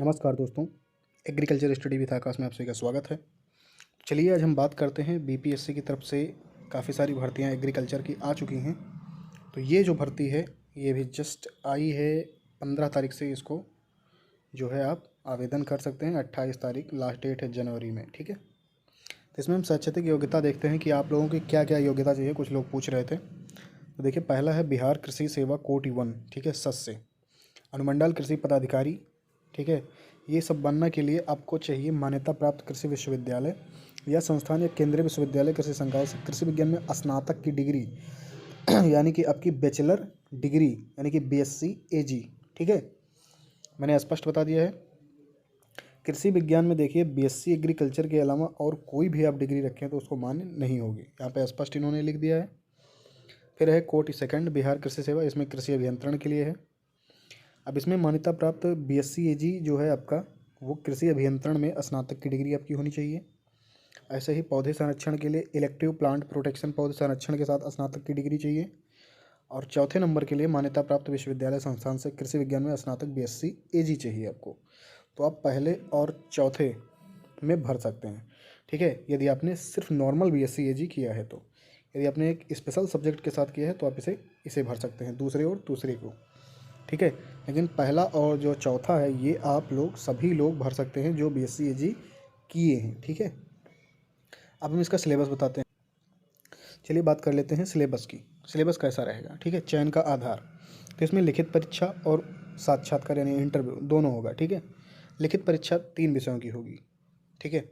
नमस्कार दोस्तों, agriculture study with आकाश में आप सभी का स्वागत है। चलिए आज हम बात करते हैं बीपीएससी की तरफ से काफ़ी सारी भर्तियां एग्रीकल्चर की आ चुकी हैं। तो ये जो भर्ती है ये भी जस्ट आई है 15 तारीख से इसको जो है आप आवेदन कर सकते हैं। 28 तारीख लास्ट डेट है जनवरी में, ठीक है। तो इसमें हम शैक्षिक योग्यता देखते हैं कि आप लोगों की क्या क्या योग्यता चाहिए, कुछ लोग पूछ रहे थे। तो देखिए पहला है बिहार कृषि सेवा कोटि 1, ठीक है, सस से अनुमंडल कृषि पदाधिकारी, ठीक है। ये सब बनने के लिए आपको चाहिए मान्यता प्राप्त कृषि विश्वविद्यालय या संस्थान या केंद्रीय विश्वविद्यालय कृषि संकाय से कृषि विज्ञान में स्नातक की डिग्री यानी कि आपकी बैचलर डिग्री यानी कि बीएससी एजी, ठीक है। मैंने स्पष्ट बता दिया है। कृषि विज्ञान में देखिए बीएससी एग्रीकल्चर के अलावा और कोई भी आप डिग्री रखें तो उसको मान्य नहीं होगी, यहाँ पे स्पष्ट इन्होंने लिख दिया है। फिर है कोटि सेकंड बिहार कृषि सेवा, इसमें कृषि अभियंत्रण के लिए है। अब इसमें मान्यता प्राप्त बीएससी एजी जो है आपका वो कृषि अभियंत्रण में स्नातक की डिग्री आपकी होनी चाहिए। ऐसे ही पौधे संरक्षण के लिए इलेक्टिव प्लांट प्रोटेक्शन पौधे संरक्षण के साथ स्नातक की डिग्री चाहिए। और चौथे नंबर के लिए मान्यता प्राप्त विश्वविद्यालय संस्थान से कृषि विज्ञान में स्नातक बीएससी एजी चाहिए आपको। तो आप पहले और चौथे में भर सकते हैं, ठीक है, यदि आपने सिर्फ नॉर्मल बीएससी एजी किया है तो। यदि आपने एक स्पेशल सब्जेक्ट के साथ किया है तो आप इसे भर सकते हैं, दूसरे और दूसरे को, ठीक है। लेकिन पहला और जो चौथा है ये आप लोग सभी लोग भर सकते हैं जो बीएससी एजी किए हैं, ठीक है। अब हम इसका सिलेबस बताते हैं। चलिए बात कर लेते हैं सिलेबस की। सिलेबस कैसा रहेगा, ठीक है। चयन का आधार तो इसमें लिखित परीक्षा और साक्षात्कार यानी इंटरव्यू दोनों होगा, ठीक है। लिखित परीक्षा 3 विषयों की होगी, ठीक है।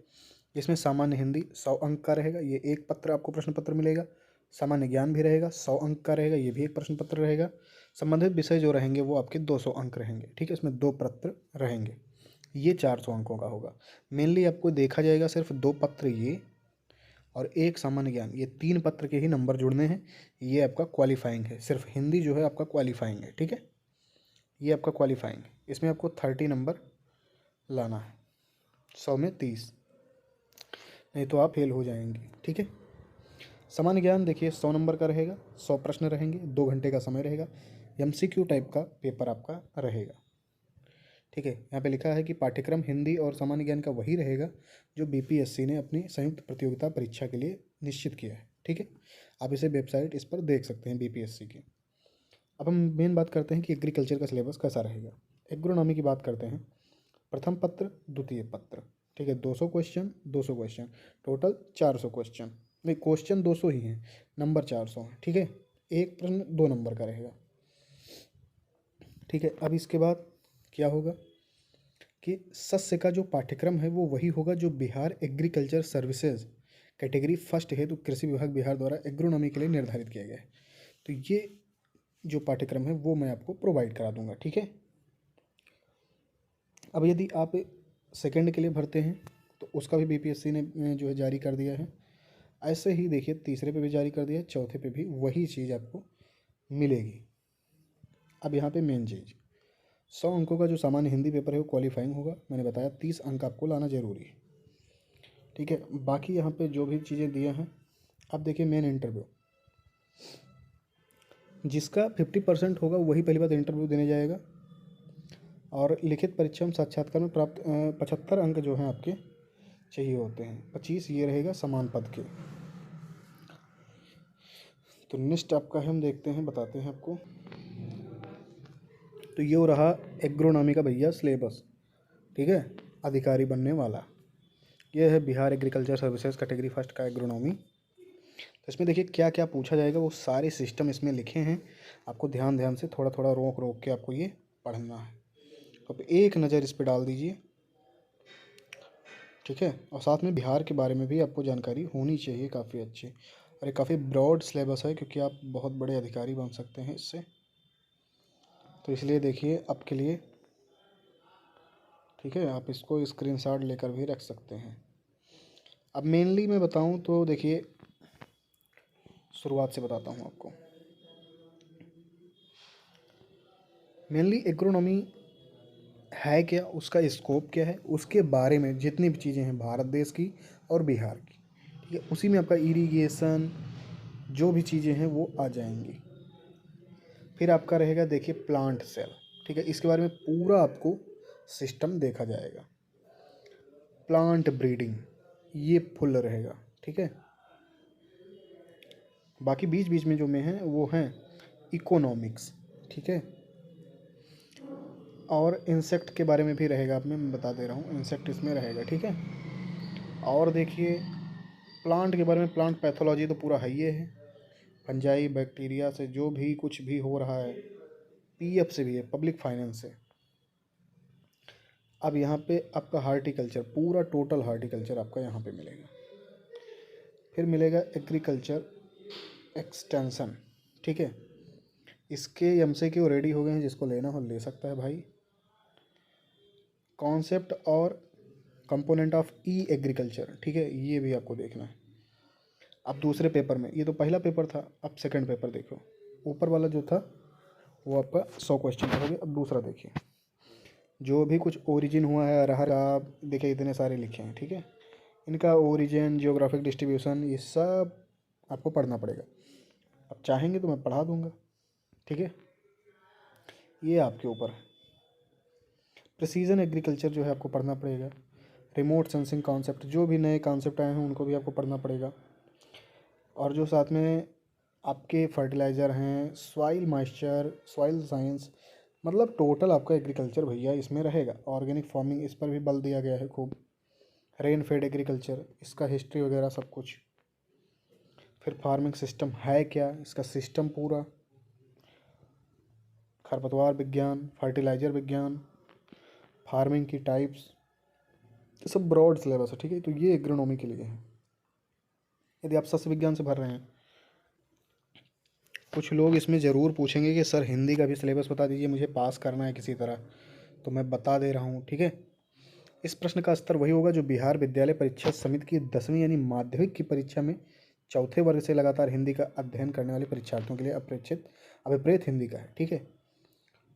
इसमें सामान्य हिंदी 100 अंक का रहेगा, ये एक पत्र आपको प्रश्न पत्र मिलेगा। सामान्य ज्ञान भी रहेगा 100 अंक का रहेगा, ये भी एक प्रश्न पत्र रहेगा। संबंधित विषय जो रहेंगे वो आपके 200 अंक रहेंगे, ठीक है। इसमें 2 पत्र रहेंगे, ये 400 अंकों का होगा। मेनली आपको देखा जाएगा सिर्फ 2 पत्र ये और एक सामान्य ज्ञान, ये 3 पत्र के ही नंबर जुड़ने हैं। ये आपका क्वालिफाइंग है, सिर्फ हिंदी जो है आपका क्वालिफाइंग है, ठीक है। ये आपका क्वालिफाइंग है, इसमें आपको 30 नंबर लाना है, 100 में 30, नहीं तो आप फेल हो जाएंगे, ठीक है। सामान्य ज्ञान देखिए 100 नंबर का रहेगा, 100 प्रश्न रहेंगे, 2 घंटे का समय रहेगा। एमसीक्यू टाइप का पेपर आपका रहेगा, ठीक है। यहाँ पे लिखा है कि पाठ्यक्रम हिंदी और सामान्य ज्ञान का वही रहेगा जो बीपीएससी ने अपनी संयुक्त प्रतियोगिता परीक्षा के लिए निश्चित किया है, ठीक है। आप इसे वेबसाइट इस पर देख सकते हैं बीपीएससी की। अब हम मेन बात करते हैं कि एग्रीकल्चर का सिलेबस कैसा रहेगा। एग्रोनॉमी की बात करते हैं। प्रथम पत्र द्वितीय पत्र, ठीक है, 200 क्वेश्चन 200 क्वेश्चन, टोटल 400 क्वेश्चन। नहीं, क्वेश्चन 200 ही हैं, नंबर 400 है, ठीक है। एक प्रश्न 2 नंबर का रहेगा, ठीक है। अब इसके बाद क्या होगा कि सस्य का जो पाठ्यक्रम है वो वही होगा जो Bihar agriculture services category first हेतु कृषि विभाग बिहार द्वारा एग्रोनॉमी के लिए निर्धारित किया गया है। तो ये जो पाठ्यक्रम है वो मैं आपको प्रोवाइड करा दूंगा, ठीक है। अब यदि आप सेकंड के लिए भरते हैं तो उसका भी बीपीएससी ने जो है जारी कर दिया है। ऐसे ही देखिए तीसरे पे भी जारी कर दिया है, चौथे पे भी वही चीज़ आपको मिलेगी। अब यहाँ पे मेन चीज़ 100 अंकों का जो सामान्य हिंदी पेपर है वो क्वालिफाइंग होगा, मैंने बताया 30 अंक आपको लाना जरूरी है, ठीक है। बाकी यहाँ पे जो भी चीज़ें दिए हैं, अब देखिए मेन इंटरव्यू जिसका 50% होगा वही पहली बात इंटरव्यू देने जाएगा। और लिखित परीक्षा में साक्षात्कार में प्राप्त 75 अंक जो हैं आपके चाहिए होते हैं, 25 ये रहेगा समान पद के। तो नेक्स्ट आपका है, हम देखते हैं बताते हैं आपको। तो ये हो रहा एग्रोनॉमी का भैया सिलेबस, ठीक है, अधिकारी बनने वाला। ये है Bihar agriculture services category first का एग्रोनॉमी। तो इसमें देखिए क्या क्या पूछा जाएगा वो सारे सिस्टम इसमें लिखे हैं, आपको ध्यान ध्यान से थोड़ा थोड़ा रोक रोक के आपको ये पढ़ना है। तो आप एक नज़र इस पर डाल दीजिए, ठीक है। और साथ में बिहार के बारे में भी आपको जानकारी होनी चाहिए काफ़ी अच्छी। और ये काफ़ी ब्रॉड सिलेबस है क्योंकि आप बहुत बड़े अधिकारी बन सकते हैं इससे, तो इसलिए देखिए आपके लिए, ठीक है, आप इसको स्क्रीनशॉट लेकर भी रख सकते हैं। अब मेनली मैं बताऊं तो देखिए शुरुआत से बताता हूं आपको। मेनली एग्रोनॉमी है क्या, उसका स्कोप क्या है, उसके बारे में जितनी भी चीज़ें हैं भारत देश की और बिहार की, ठीक है, उसी में आपका इरिगेशन जो भी चीज़ें हैं वो आ जाएंगी। फिर आपका रहेगा देखिए प्लांट सेल, ठीक है, इसके बारे में पूरा आपको सिस्टम देखा जाएगा। प्लांट ब्रीडिंग ये फुल रहेगा, ठीक है। बाकी बीच बीच में जो में है वो हैं इकोनॉमिक्स, ठीक है। और इंसेक्ट के बारे में भी रहेगा, अब मैं बता दे रहा हूँ, इंसेक्ट इसमें रहेगा, ठीक है। और देखिए प्लांट के बारे में, प्लांट पैथोलॉजी तो पूरा है ही है, फंजाई बैक्टीरिया से जो भी कुछ भी हो रहा है, पीएफ से भी है, पब्लिक फाइनेंस से। अब यहाँ पे आपका हार्टिकल्चर, पूरा टोटल हार्टिकल्चर आपका यहाँ पे मिलेगा। फिर मिलेगा एग्रीकल्चर एक्सटेंशन, ठीक है। इसके एमसीक्यू रेडी हो गए हैं, जिसको लेना हो ले सकता है भाई। कॉन्सेप्ट और कंपोनेंट ऑफ ई एग्रीकल्चर, ठीक है, ये भी आपको देखना है। अब दूसरे पेपर में, ये तो पहला पेपर था, अब सेकंड पेपर देखो। ऊपर वाला जो था वो आपका 100 क्वेश्चन का हो गया। अब दूसरा देखिए, जो भी कुछ ओरिजिन हुआ है अरहर का, देखिए इतने सारे लिखे हैं, ठीक है। इनका ओरिजिन, जियोग्राफिक डिस्ट्रीब्यूशन, ये सब आपको पढ़ना पड़ेगा। अब चाहेंगे तो मैं पढ़ा दूंगा, ठीक है, ये आपके ऊपर है। प्रिसीजन एग्रीकल्चर जो है आपको पढ़ना पड़ेगा। रिमोट सेंसिंग कॉन्सेप्ट, जो भी नए कॉन्सेप्ट आए हैं उनको भी आपको पढ़ना पड़ेगा। और जो साथ में आपके फर्टिलाइज़र हैं, सॉइल मॉइस्चर, सॉइल साइंस, मतलब टोटल आपका एग्रीकल्चर भैया इसमें रहेगा। ऑर्गेनिक फार्मिंग, इस पर भी बल दिया गया है खूब। रेन फेड एग्रीकल्चर, इसका हिस्ट्री वगैरह सब कुछ। फिर फार्मिंग सिस्टम है क्या, इसका सिस्टम पूरा। खरपतवार विज्ञान, फर्टिलाइज़र विज्ञान, फार्मिंग की टाइप्स, सब ब्रॉड सिलेबस है, ठीक है। तो ये एग्रोनॉमी के लिए है। यदि आप सस्य विज्ञान से भर रहे हैं, कुछ लोग इसमें ज़रूर पूछेंगे कि सर हिंदी का भी सिलेबस बता दीजिए, मुझे पास करना है किसी तरह, तो मैं बता दे रहा हूँ, ठीक है। इस प्रश्न का स्तर वही होगा जो बिहार विद्यालय परीक्षा समिति की 10वीं यानी माध्यमिक की परीक्षा में चौथे वर्ग से लगातार हिंदी का अध्ययन करने वाले परीक्षार्थियों के लिए अभिप्रेत हिंदी का है, ठीक है।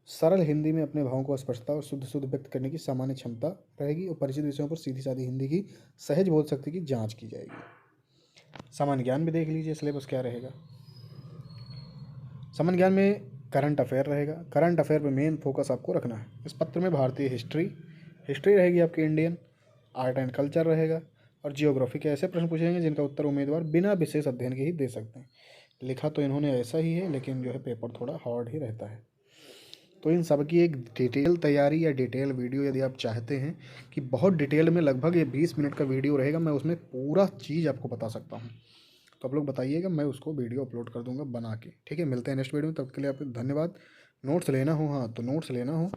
सरल हिंदी में अपने भावों को स्पष्टता और शुद्ध शुद्ध व्यक्त करने की सामान्य क्षमता रहेगी और परिचित विषयों पर सीधी सादी हिंदी की सहज बोध शक्ति की जांच की जाएगी। सामान्य ज्ञान भी देख लीजिए सिलेबस क्या रहेगा। सामान्य ज्ञान में करंट अफेयर रहेगा। करंट अफेयर पे मेन फोकस आपको रखना है। इस पत्र में भारतीय हिस्ट्री रहेगी आपकी, इंडियन आर्ट एंड कल्चर रहेगा, और जियोग्राफी के ऐसे प्रश्न पूछेंगे जिनका उत्तर उम्मीदवार बिना विशेष अध्ययन के ही दे सकते हैं। लिखा तो इन्होंने ऐसा ही है, लेकिन जो है पेपर थोड़ा हार्ड ही रहता है। तो इन सब की एक डिटेल तैयारी या डिटेल वीडियो यदि आप चाहते हैं कि बहुत डिटेल में, लगभग ये 20 मिनट का वीडियो रहेगा, मैं उसमें पूरा चीज़ आपको बता सकता हूँ, तो आप लोग बताइएगा, मैं उसको वीडियो अपलोड कर दूंगा बना के, ठीक है। मिलते हैं नेक्स्ट वीडियो में, तब के लिए आपको धन्यवाद। नोट्स लेना हो, हाँ तो नोट्स लेना हो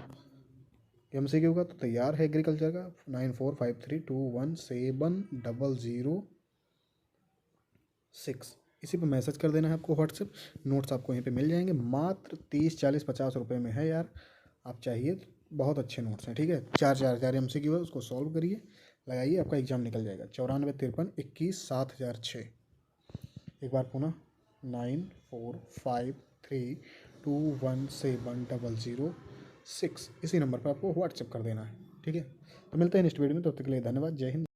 एमसीक्यू का, तो तैयार है एग्रीकल्चर का 9453217006, इसी पे मैसेज कर देना है आपको व्हाट्सएप। नोट्स आपको यहीं पे मिल जाएंगे, मात्र 30 40 50 रुपये में है यार। आप चाहिए तो बहुत अच्छे नोट्स हैं, ठीक है। 4 एमसीक्यू है, उसको सॉल्व करिए, लगाइए, आपका एग्जाम निकल जाएगा। 9453217006। एक बार पुनः 9453217006, इसी नंबर पर आपको व्हाट्सएप कर देना है, ठीक है। तो मिलते हैं नेक्स्ट वीडियो में, तब तक के लिए धन्यवाद। जय हिंद।